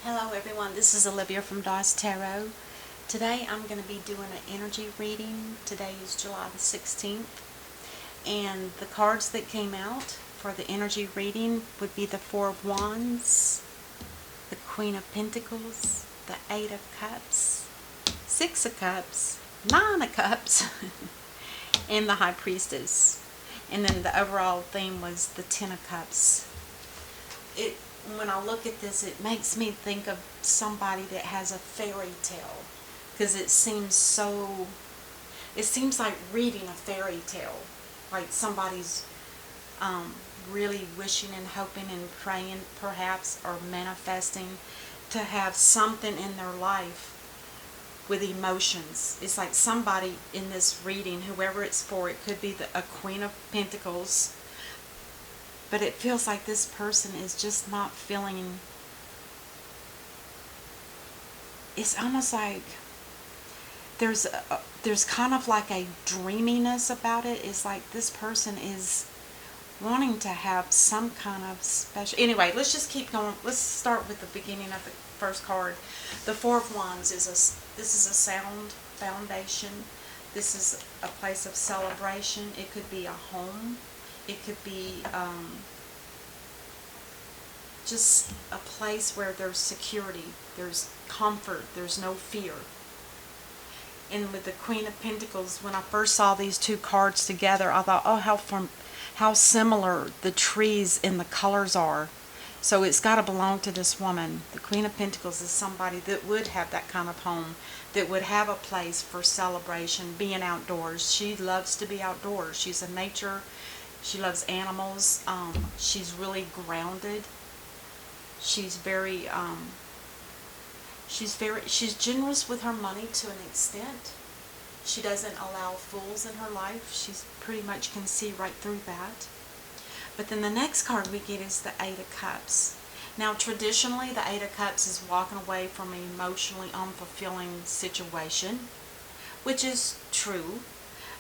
Hello everyone, this is Olivia from DOS Tarot. Today I'm going to be doing an energy reading. Today is July the 16th. And the cards that came out for the energy reading would be the Four of Wands, the Queen of Pentacles, the Eight of Cups, Six of Cups, Nine of Cups, and the High Priestess. And then the overall theme was the Ten of Cups. When I look at this, it makes me think of somebody that has a fairy tale, because it seems like reading a fairy tale, like somebody's really wishing and hoping and praying perhaps, or manifesting to have something in their life with emotions. It's like somebody in this reading, whoever it's for, it could be a Queen of Pentacles, but it feels like this person is just not feeling. It's almost like there's kind of like a dreaminess about it. It's like this person is wanting to have some kind of special. Anyway, let's just keep going. Let's start with the beginning of the first card. The Four of Wands is this is a sound foundation. This is a place of celebration. It could be a home. It could be just a place where there's security, there's comfort, there's no fear. And with the Queen of Pentacles, when I first saw these two cards together, I thought, oh, how similar the trees and the colors are. So it's got to belong to this woman. The Queen of Pentacles is somebody that would have that kind of home, that would have a place for celebration, being outdoors. She loves to be outdoors. She's a nature. She loves animals. She's really grounded. She's she's generous with her money to an extent. She doesn't allow fools in her life. She's pretty much can see right through that. But then the next card we get is the Eight of Cups. Now traditionally the Eight of Cups is walking away from an emotionally unfulfilling situation, which is true.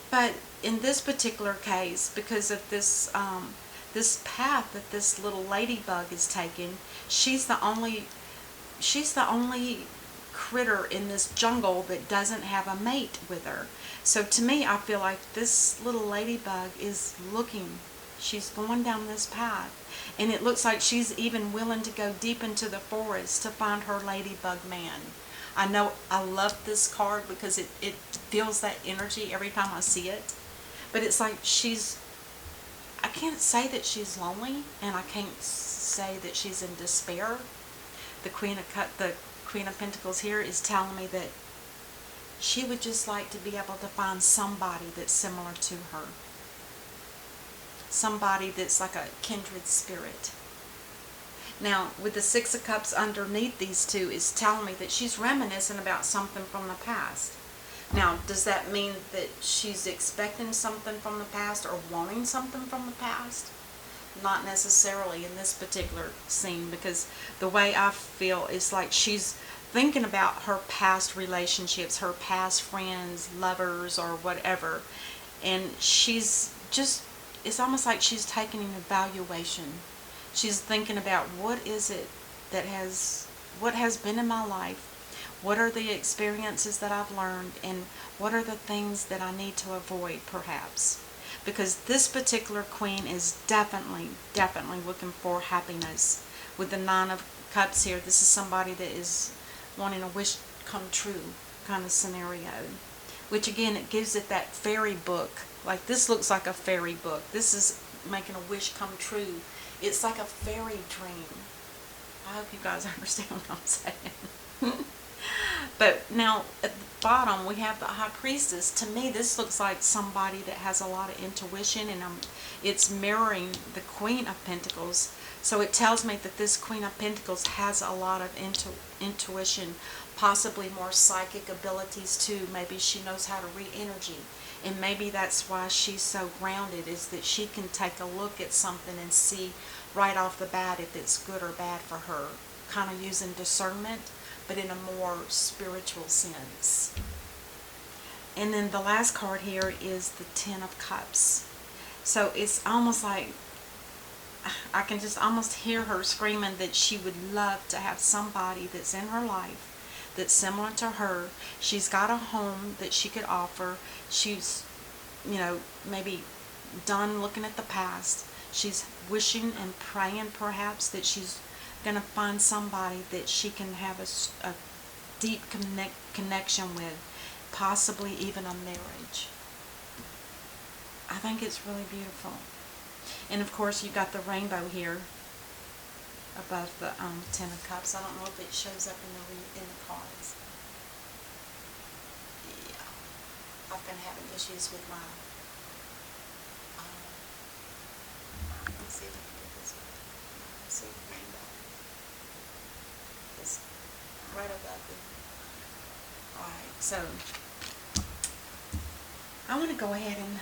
But in this particular case, because of this this path that this little ladybug is taking, she's the only critter in this jungle that doesn't have a mate with her. So to me, I feel like this little ladybug is looking. She's going down this path, and it looks like she's even willing to go deep into the forest to find her ladybug man. I know I love this card because it feels that energy every time I see it. But it's like I can't say that she's lonely, and I can't say that she's in despair. The Queen of Pentacles here is telling me that she would just like to be able to find somebody that's similar to her. Somebody that's like a kindred spirit. Now, with the Six of Cups underneath these two is telling me that she's reminiscing about something from the past. Now, does that mean that she's expecting something from the past or wanting something from the past? Not necessarily in this particular scene, because the way I feel is like she's thinking about her past relationships, her past friends, lovers, or whatever. And she's just, it's almost like she's taking an evaluation. She's thinking about what is it what has been in my life. What are the experiences that I've learned, and what are the things that I need to avoid, perhaps? Because this particular queen is definitely looking for happiness. With the Nine of Cups here, this is somebody that is wanting a wish come true kind of scenario. Which again, it gives it that fairy book. Like this looks like a fairy book. This is making a wish come true. It's like a fairy dream. I hope you guys understand what I'm saying. But now at the bottom we have the High Priestess. To me, this looks like somebody that has a lot of intuition, and it's mirroring the Queen of Pentacles. So it tells me that this Queen of Pentacles has a lot of intuition, possibly more psychic abilities too. Maybe she knows how to read energy, and maybe that's why she's so grounded, is that she can take a look at something and see right off the bat if it's good or bad for her, kind of using discernment, but in a more spiritual sense. And then the last card here is the Ten of Cups. So it's almost like I can just almost hear her screaming that she would love to have somebody that's in her life that's similar to her. She's got a home that she could offer. She's, maybe done looking at the past. She's wishing and praying perhaps that she's going to find somebody that she can have a deep connection with, possibly even a marriage. I think it's really beautiful. And of course you got the rainbow here above the Ten of Cups. I don't know if it shows up in the cards. Yeah, I've been having issues with my. Let's see if I can get this one. See the rainbow. It's right above it. All right, so I want to go ahead and.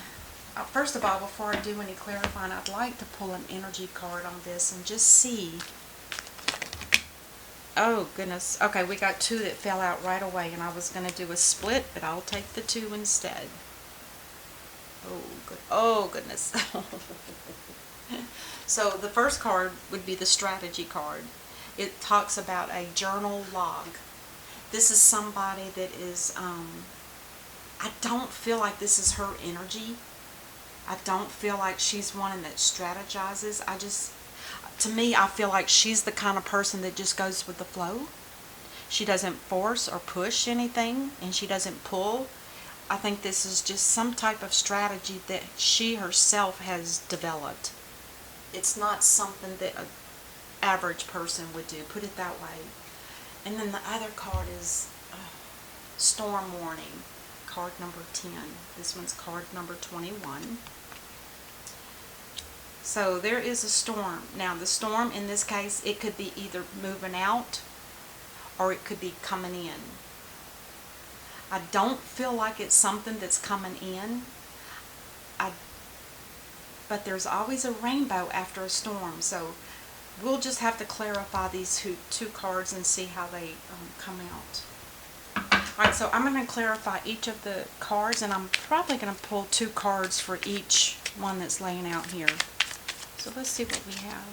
First of all, before I do any clarifying, I'd like to pull an energy card on this and just see. Oh, goodness. Okay, we got two that fell out right away, and I was going to do a split, but I'll take the two instead. Oh, goodness. So the first card would be the strategy card. It talks about a journal log. This is somebody that is, I don't feel like this is her energy. I don't feel like she's one that strategizes. To me, I feel like she's the kind of person that just goes with the flow. She doesn't force or push anything, and she doesn't pull. I think this is just some type of strategy that she herself has developed. It's not something that an average person would do, put it that way. And then the other card is Storm Warning, card number 10. This one's card number 21. So there is a storm. Now the storm in this case, it could be either moving out or it could be coming in. I don't feel like it's something that's coming in. But there's always a rainbow after a storm. So we'll just have to clarify these two cards and see how they come out. Alright, so I'm going to clarify each of the cards, and I'm probably going to pull two cards for each one that's laying out here. So let's see what we have.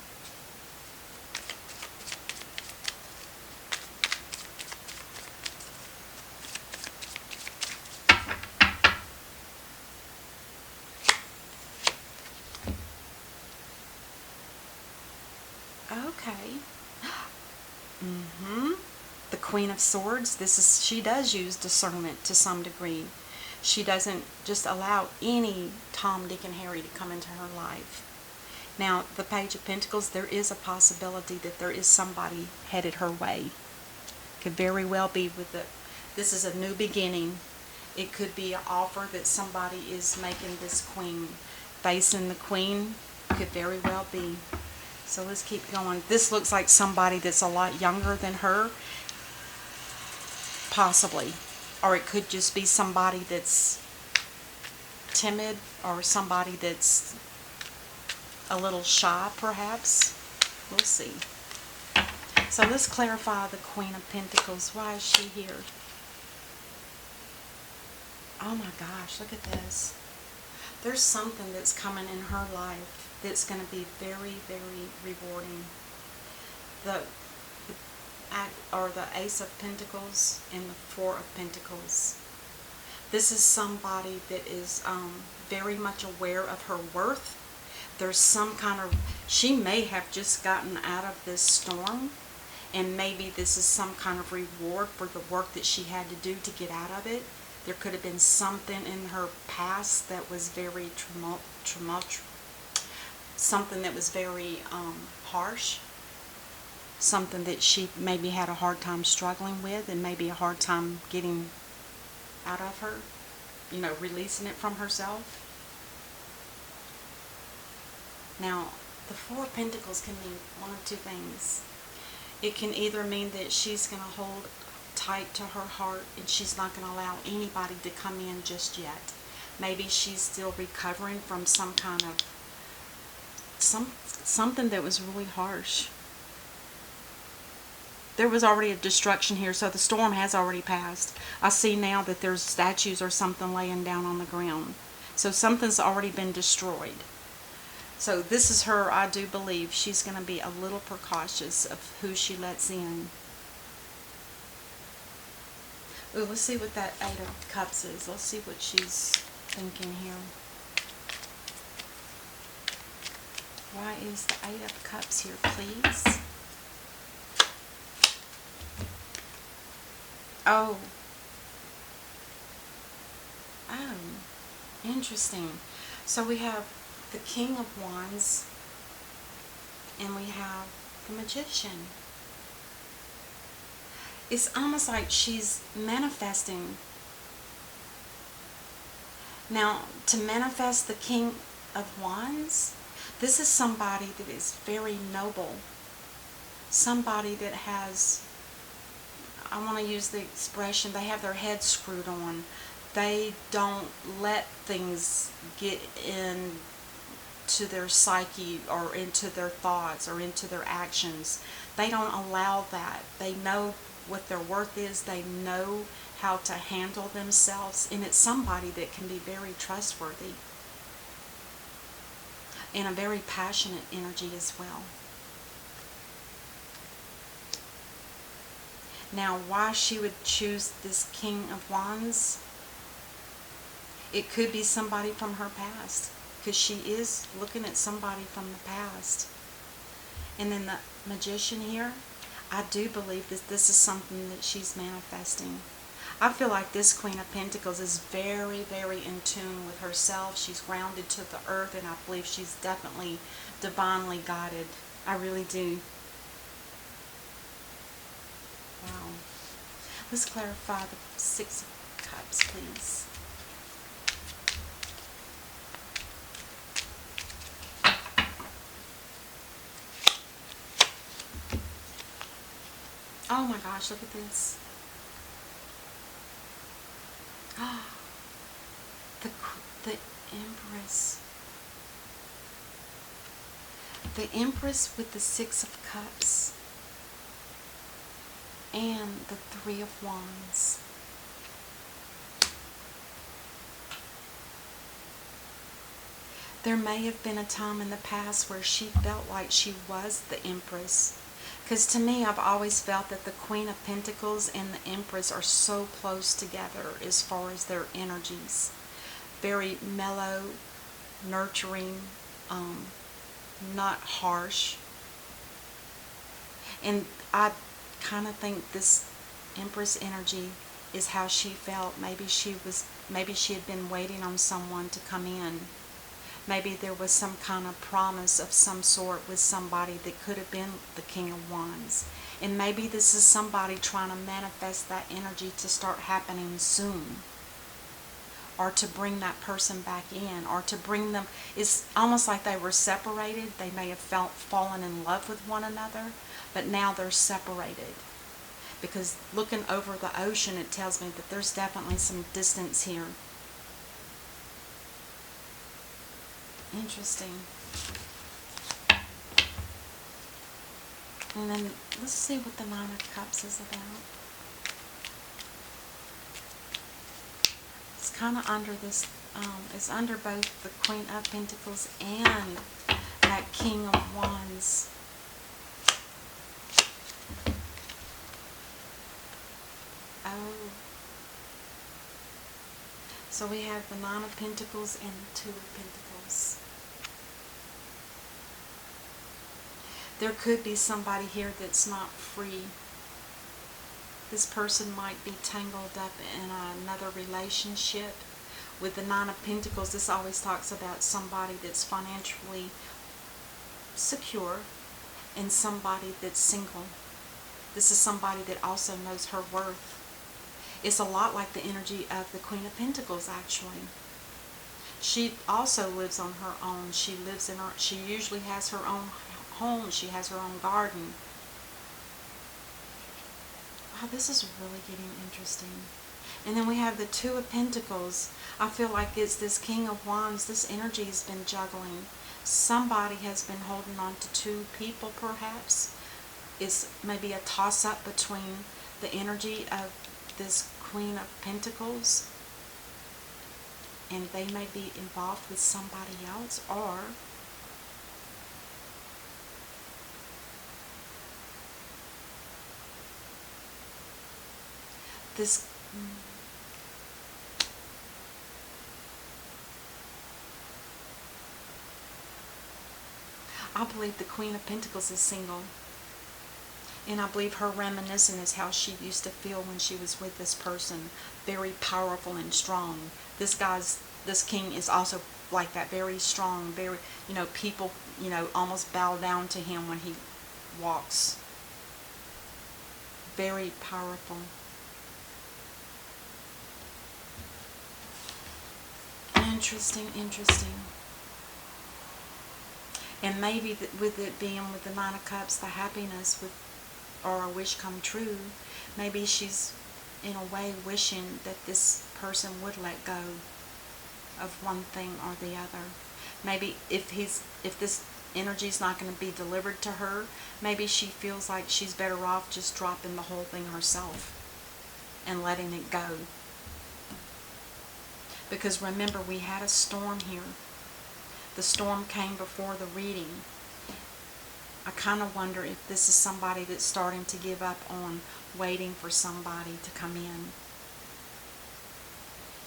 Okay. The Queen of Swords. She does use discernment to some degree. She doesn't just allow any Tom, Dick, and Harry to come into her life. Now, the Page of Pentacles, there is a possibility that there is somebody headed her way. Could very well be this is a new beginning. It could be an offer that somebody is making this queen. Facing the queen could very well be. So let's keep going. This looks like somebody that's a lot younger than her. Possibly. Or it could just be somebody that's timid, or somebody that's a little shy, perhaps. We'll see. So let's clarify the Queen of Pentacles. Why is she here? Oh my gosh, look at this. There's something that's coming in her life that's going to be very, very rewarding. The Ace of Pentacles and the Four of Pentacles. This is somebody that is very much aware of her worth. There's some kind of, she may have just gotten out of this storm, and maybe this is some kind of reward for the work that she had to do to get out of it. There could have been something in her past that was very something that was very harsh. Something that she maybe had a hard time struggling with, and maybe a hard time getting out of her, releasing it from herself. Now, the Four of Pentacles can mean one of two things. It can either mean that she's going to hold tight to her heart and she's not going to allow anybody to come in just yet. Maybe she's still recovering from some kind of something that was really harsh. There was already a destruction here, so the storm has already passed. I see now that there's statues or something laying down on the ground. So something's already been destroyed. So this is her, I do believe. She's going to be a little precautious of who she lets in. Ooh, let's see what that Eight of Cups is. Let's see what she's thinking here. Why is the Eight of Cups here, please? Oh. Oh. Interesting. So we have the King of Wands and we have the Magician. It's almost like she's manifesting. Now, to manifest the King of Wands, this is somebody that is very noble. Somebody that has, I want to use the expression, they have their head screwed on. They don't let things get into their psyche or into their thoughts or into their actions. They don't allow that. They know what their worth is. They know how to handle themselves. And it's somebody that can be very trustworthy and a very passionate energy as well. Now, why she would choose this King of Wands? It could be somebody from her past, because she is looking at somebody from the past. And then the Magician here, I do believe that this is something that she's manifesting. I feel like this Queen of Pentacles is very, very in tune with herself. She's grounded to the earth, and I believe she's definitely divinely guided. I really do. Wow. Let's clarify the Six of Cups, please. Oh my gosh, look at this. Ah, the Empress. The Empress with the Six of Cups and the Three of Wands. There may have been a time in the past where she felt like she was the Empress. Because to me, I've always felt that the Queen of Pentacles and the Empress are so close together as far as their energies. Very mellow, nurturing, not harsh. And I kind of think this Empress energy is how she felt. Maybe she had been waiting on someone to come in. Maybe there was some kind of promise of some sort with somebody that could have been the King of Wands. And maybe this is somebody trying to manifest that energy to start happening soon. Or to bring that person back in. Or to bring them. It's almost like they were separated. They may have fallen in love with one another. But now they're separated. Because looking over the ocean, it tells me that there's definitely some distance here. Interesting. And then let's see what the Nine of Cups is about. It's kind of under this, it's under both the Queen of Pentacles and that King of Wands. Oh. So we have the Nine of Pentacles and the Two of Pentacles. There could be somebody here that's not free. This person might be tangled up in another relationship. With the Nine of Pentacles, this always talks about somebody that's financially secure and somebody that's single. This is somebody that also knows her worth. It's a lot like the energy of the Queen of Pentacles, actually. She also lives on her own. She usually has her own home. She has her own garden. Wow, this is really getting interesting. And then we have the Two of Pentacles. I feel like it's this King of Wands. This energy has been juggling. Somebody has been holding on to two people, perhaps. It's maybe a toss-up between the energy of this Queen of Pentacles, and they may be involved with somebody else, or This, I believe the Queen of Pentacles is single. And I believe her reminiscing is how she used to feel when she was with this person. Very powerful and strong. This king is also like that, very strong, very, people, almost bow down to him when he walks. Very powerful. Interesting, interesting. And maybe with it being with the Nine of Cups, the happiness or a wish come true, maybe she's in a way wishing that this person would let go of one thing or the other. Maybe if this energy is not going to be delivered to her, maybe she feels like she's better off just dropping the whole thing herself and letting it go. Because remember, we had a storm here. The storm came before the reading. I kind of wonder if this is somebody that's starting to give up on waiting for somebody to come in.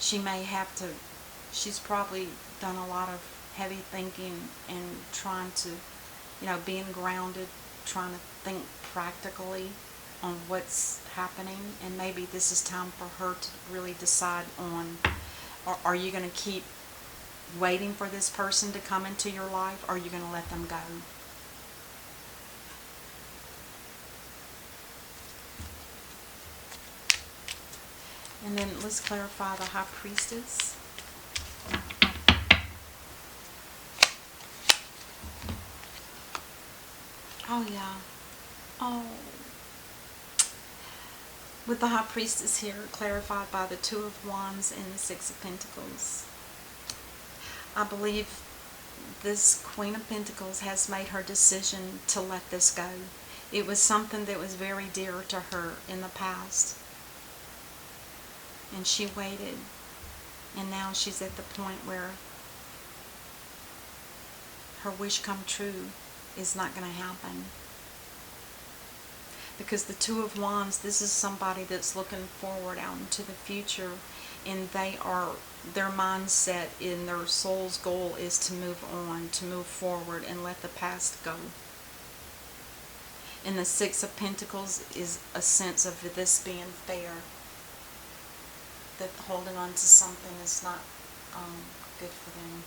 She may have to, she's probably done a lot of heavy thinking and trying to, being grounded, trying to think practically on what's happening. And maybe this is time for her to really decide on, are you going to keep waiting for this person to come into your life, or are you going to let them go? And then let's clarify the High Priestess. Oh, yeah. Oh. With the High Priestess here, clarified by the Two of Wands and the Six of Pentacles. I believe this Queen of Pentacles has made her decision to let this go. It was something that was very dear to her in the past. And she waited, and now she's at the point where her wish come true is not going to happen. Because the Two of Wands, this is somebody that's looking forward out into the future, and their mindset in their soul's goal is to move on, to move forward and let the past go. And the Six of Pentacles is a sense of this being fair. That holding on to something is not good for them.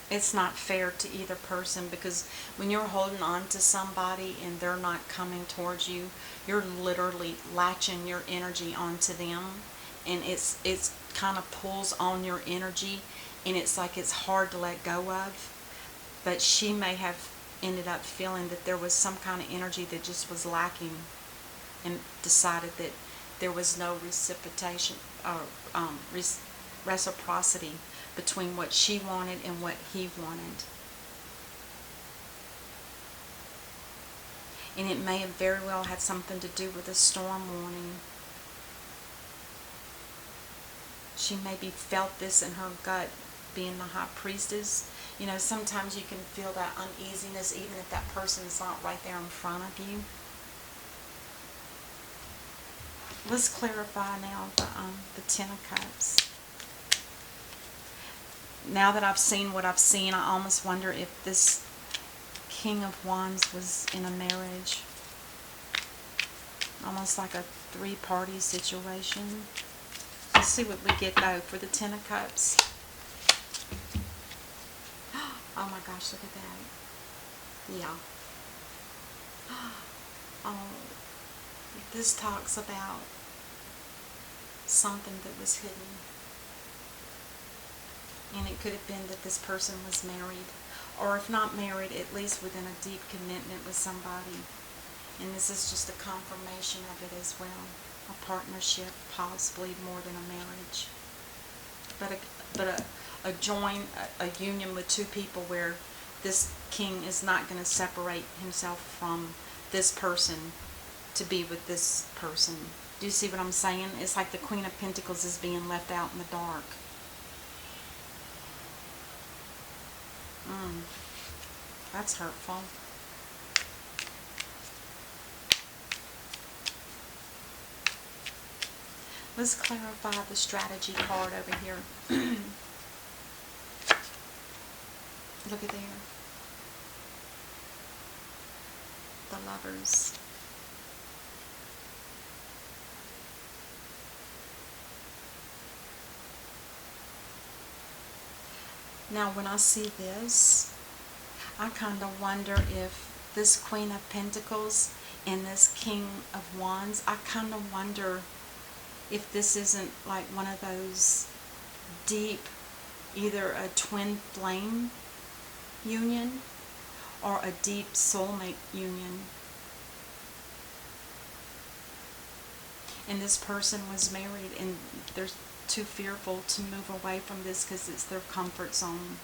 It's not fair to either person, because when you're holding on to somebody and they're not coming towards you, you're literally latching your energy onto them, and it's kind of pulls on your energy, and it's like it's hard to let go of. But she may have ended up feeling that there was some kind of energy that just was lacking, and decided that there was no reciprocation or reciprocity between what she wanted and what he wanted. And it may have very well had something to do with a storm warning. She maybe felt this in her gut, being the High Priestess. Sometimes you can feel that uneasiness even if that person is not right there in front of you. Let's clarify now the Ten of Cups. Now that I've seen what I've seen, I almost wonder if this King of Wands was in a marriage. Almost like a three-party situation. Let's see what we get, though, for the Ten of Cups. Oh my gosh, look at that. Yeah. Oh, this talks about something that was hidden. And it could have been that this person was married. Or if not married, at least within a deep commitment with somebody. And this is just a confirmation of it as well. A partnership, possibly more than a marriage. But a union with two people where this king is not going to separate himself from this person to be with this person. Do you see what I'm saying? It's like the Queen of Pentacles is being left out in the dark. That's hurtful. Let's clarify the strategy card over here. Look at there. The Lovers. Now when I see this, I kind of wonder if this Queen of Pentacles and this King of Wands, I kind of wonder if this isn't like one of those deep, either a twin flame union or a deep soulmate union. And this person was married and they're too fearful to move away from this because it's their comfort zone.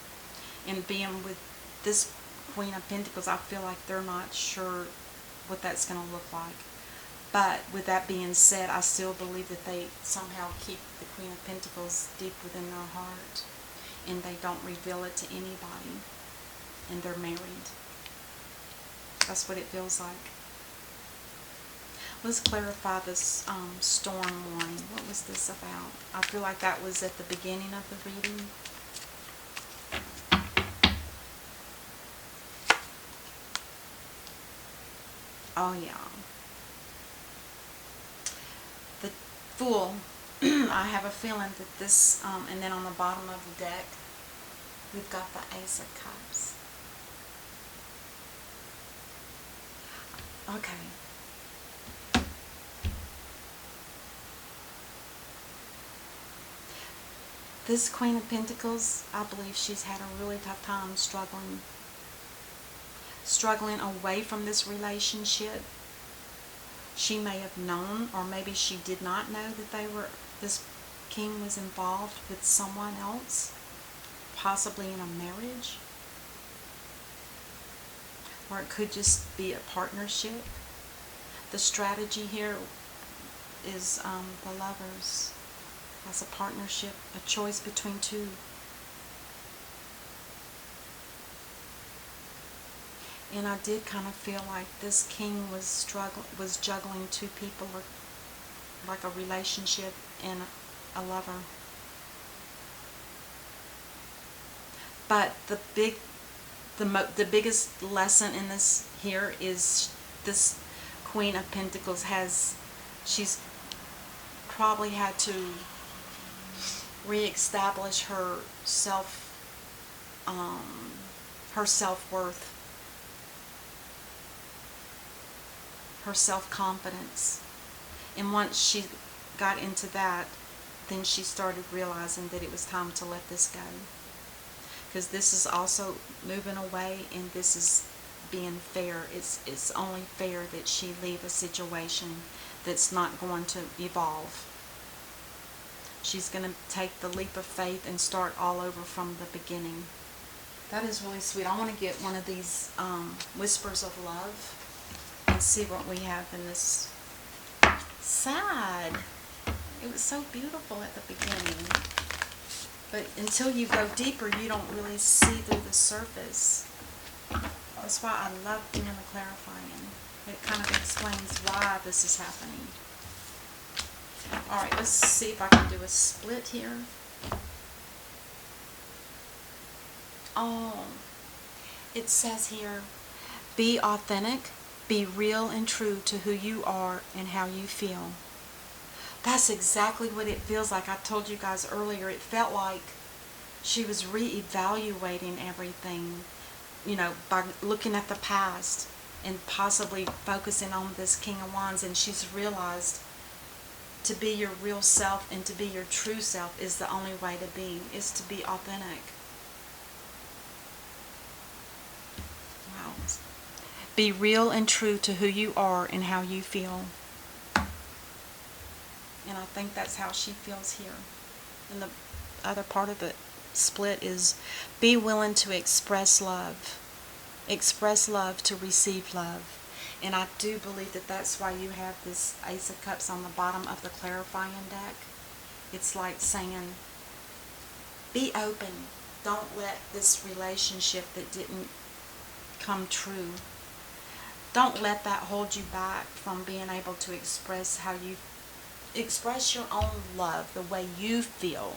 And being with this Queen of Pentacles, I feel like they're not sure what that's going to look like. But with that being said, I still believe that they somehow keep the Queen of Pentacles deep within their heart. And they don't reveal it to anybody. And they're married. That's what it feels like. Let's clarify this storm warning. What was this about? I feel like that was at the beginning of the reading. Oh yeah. The Fool. I have a feeling that this, and then on the bottom of the deck, we've got the Ace of Cups. Okay. This Queen of Pentacles, I believe she's had a really tough time struggling away from this relationship. She may have known, or maybe she did not know that this king was involved with someone else, possibly in a marriage. Or it could just be a partnership. The strategy here is the Lovers. As a partnership, a choice between two. And I did kind of feel like this king was juggling two people, or like a relationship and a lover. But the biggest lesson in this here is this Queen of Pentacles she's probably had to reestablish her self-worth, her self-confidence. And once she got into that, then she started realizing that it was time to let this go. Because this is also moving away, and this is being fair. It's only fair that she leave a situation that's not going to evolve. She's going to take the leap of faith and start all over from the beginning. That is really sweet. I want to get one of these Whispers of Love and see what we have in this. Sad. It was so beautiful at the beginning. But until you go deeper, you don't really see through the surface. That's why I love doing the clarifying. It kind of explains why this is happening. Alright, let's see if I can do a split here. Oh, it says here, be authentic, be real and true to who you are and how you feel. That's exactly what it feels like. I told you guys earlier, it felt like she was reevaluating everything, you know, by looking at the past and possibly focusing on this King of Wands, and she's realized to be your real self and to be your true self is the only way to be, is to be authentic. Wow. Be real and true to who you are and how you feel. And I think that's how she feels here. And the other part of the split is be willing to express love. Express love to receive love. And I do believe that that's why you have this Ace of Cups on the bottom of the clarifying deck. It's like saying, be open. Don't let this relationship that didn't come true, don't let that hold you back from being able to express how you express your own love the way you feel,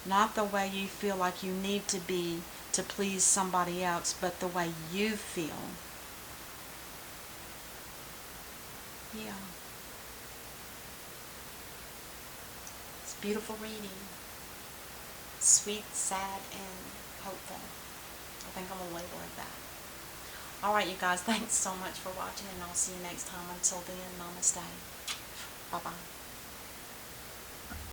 not the way you feel like you need to be to please somebody else, but the way you feel. Yeah. It's beautiful reading. Sweet, sad, and hopeful. I think I'm gonna label it that. Alright, you guys, thanks so much for watching, and I'll see you next time. Until then, namaste. Bye-bye.